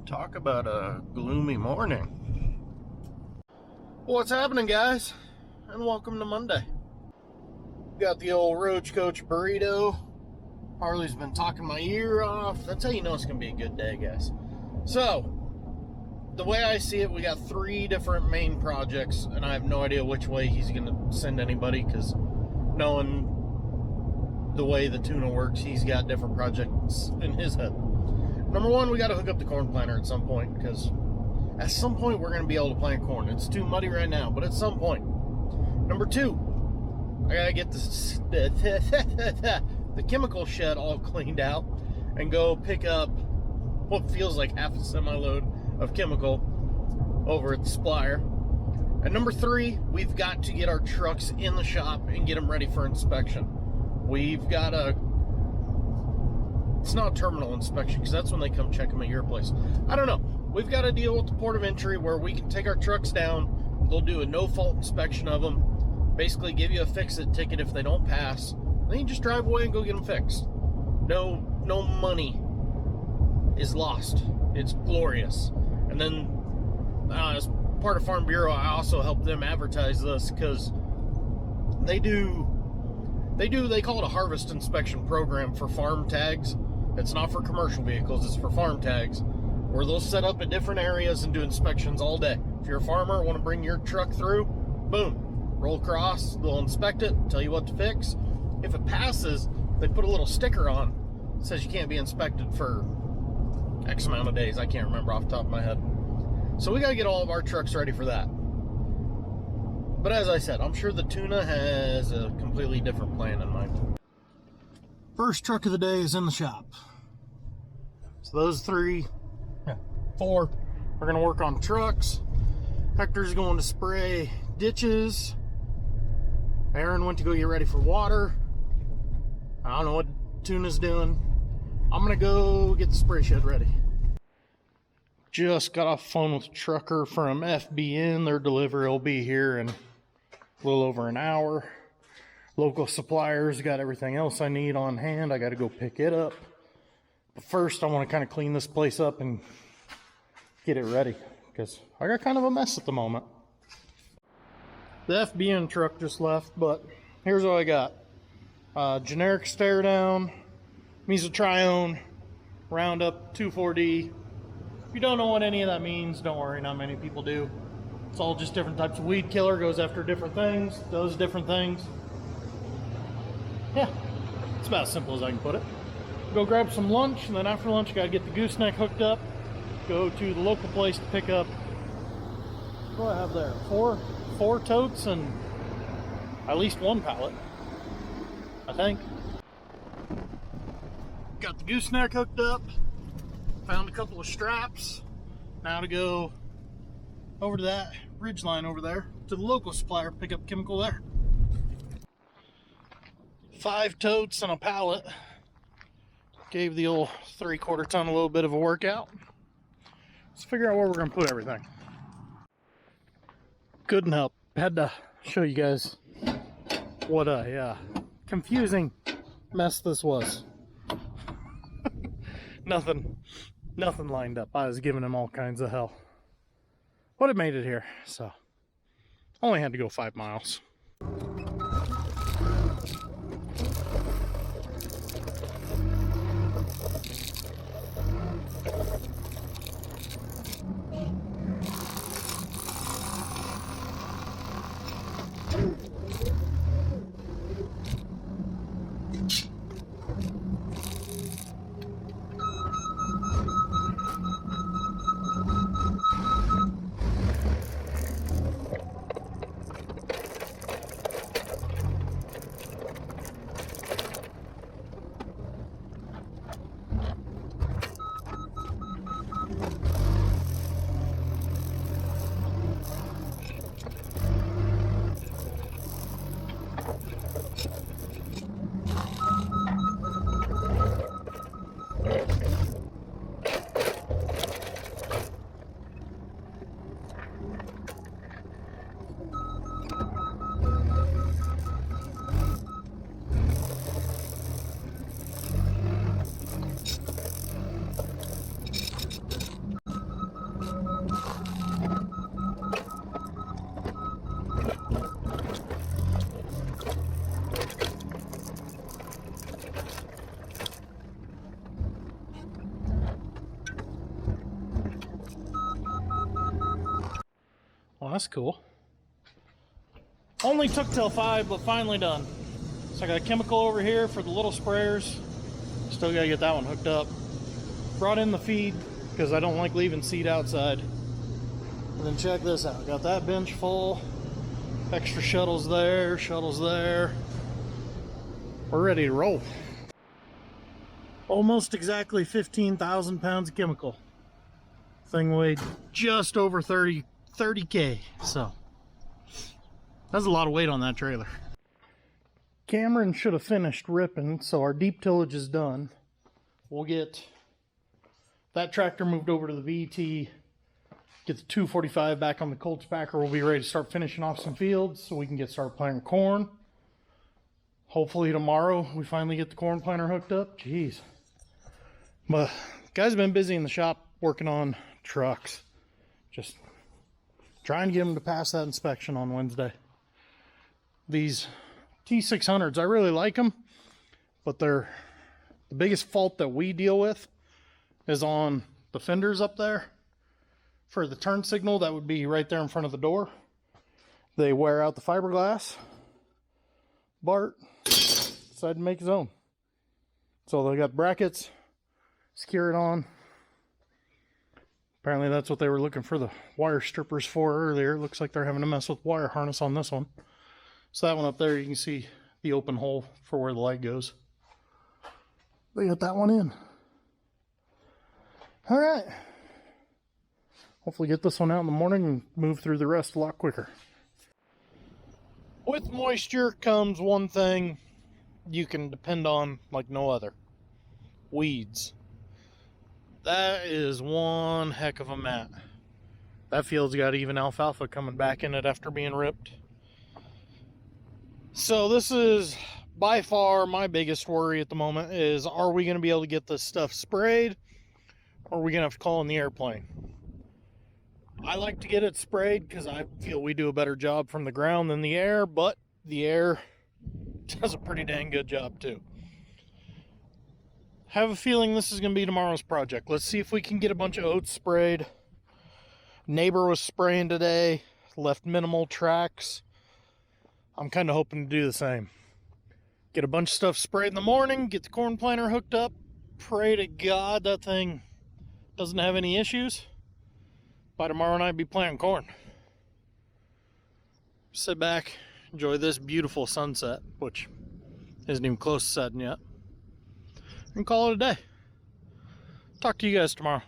Talk about a gloomy morning. What's happening, guys? And welcome to Monday. Got the old Roach Coach burrito. Harley's been talking my ear off. That's how you know it's going to be a good day, guys. So, the way I see it, we got 3 different main projects, and I have no idea which way he's going to send anybody, because knowing the way the tuna works, he's got different projects in his head. Number 1, we got to hook up the corn planter at some point, because at some point we're going to be able to plant corn. It's too muddy right now, but at some point. Number 2, I got to get the chemical shed all cleaned out and go pick up what feels like half a semi-load of chemical over at the supplier. And number 3, we've got to get our trucks in the shop and get them ready for inspection. We've got it's not a terminal inspection, because that's when they come check them at your place. I don't know. We've got to deal with the port of entry where we can take our trucks down. They'll do a no-fault inspection of them. Basically give you a fix-it ticket if they don't pass. Then you just drive away and go get them fixed. No money is lost. It's glorious. And then as part of Farm Bureau, I also help them advertise this, because they call it a harvest inspection program for farm tags. It's not for commercial vehicles, it's for farm tags, where they'll set up at different areas and do inspections all day. If you're a farmer and want to bring your truck through, boom, roll across, they'll inspect it, tell you what to fix. If it passes, they put a little sticker on that says you can't be inspected for X amount of days. I can't remember off the top of my head. So we got to get all of our trucks ready for that. But as I said, I'm sure the tuna has a completely different plan in mind. First truck of the day is in the shop. So those 4 are going to work on trucks. Hector's going to spray ditches. Aaron went to go get ready for water. I don't know what tuna's doing. I'm going to go get the spray shed ready. Just got off the phone with a trucker from FBN. Their delivery will be here in a little over an hour. Local suppliers got everything else I need on hand. I got to go pick it up. But first, I want to kind of clean this place up and get it ready, because I got kind of a mess at the moment. The FBN truck just left, but here's what I got. Generic stare down, mesotrione, Roundup 2,4-D. If you don't know what any of that means, don't worry, not many people do. It's all just different types of weed killer, goes after different things, does different things. Yeah, it's about as simple as I can put it. Go grab some lunch, and then after lunch, you gotta get the gooseneck hooked up. Go to the local place to pick up, what do I have there? Four totes and at least 1 pallet, I think. Got the gooseneck hooked up. Found a couple of straps. Now to go over to that ridge line over there to the local supplier, pick up chemical there. 5 totes and a pallet. Gave the old 3/4 ton a little bit of a workout. Let's figure out where we're going to put everything. Couldn't help. Had to show you guys what a confusing mess this was. Nothing lined up. I was giving him all kinds of hell. But it made it here, so only had to go 5 miles. that's cool. Only took till 5, but finally done. So I got a chemical over here for the little sprayers. Still gotta get that one hooked up. Brought in the feed because I don't like leaving seed outside. And then check this out. Got that bench full. Extra shuttles there, shuttles there. We're ready to roll. Almost exactly 15,000 pounds of chemical. Thing weighed just over 30K. So that's a lot of weight on that trailer. Cameron should have finished ripping, so our deep tillage is done. We'll get that tractor moved over to the VT, get the 245 back on the Colts packer. We'll be ready to start finishing off some fields so we can get started planting corn. Hopefully tomorrow we finally get the corn planter hooked up. Jeez. But guys have been busy in the shop working on trucks. Just trying to get them to pass that inspection on Wednesday. These T600s, I really like them, but the biggest fault that we deal with is on the fenders up there. For the turn signal, that would be right there in front of the door. They wear out the fiberglass. Bart decided to make his own. So they got brackets, secure it on. Apparently that's what they were looking for the wire strippers for earlier. Looks like they're having to mess with wire harness on this one. So that one up there, you can see the open hole for where the light goes. They got that one in. All right. Hopefully get this one out in the morning and move through the rest a lot quicker. With moisture comes one thing you can depend on like no other. Weeds. That is one heck of a mat. That field's got even alfalfa coming back in it after being ripped. So this is by far my biggest worry at the moment is, are we going to be able to get this stuff sprayed, or are we going to have to call in the airplane? I like to get it sprayed because I feel we do a better job from the ground than the air, but the air does a pretty dang good job too. Have a feeling this is going to be tomorrow's project. Let's see if we can get a bunch of oats sprayed. Neighbor was spraying today, left minimal tracks. I'm kind of hoping to do the same. Get a bunch of stuff sprayed in the morning, get the corn planter hooked up, pray to God that thing doesn't have any issues. By tomorrow night, be planting corn. Sit back, enjoy this beautiful sunset, which isn't even close to setting yet, and call it a day. Talk to you guys tomorrow.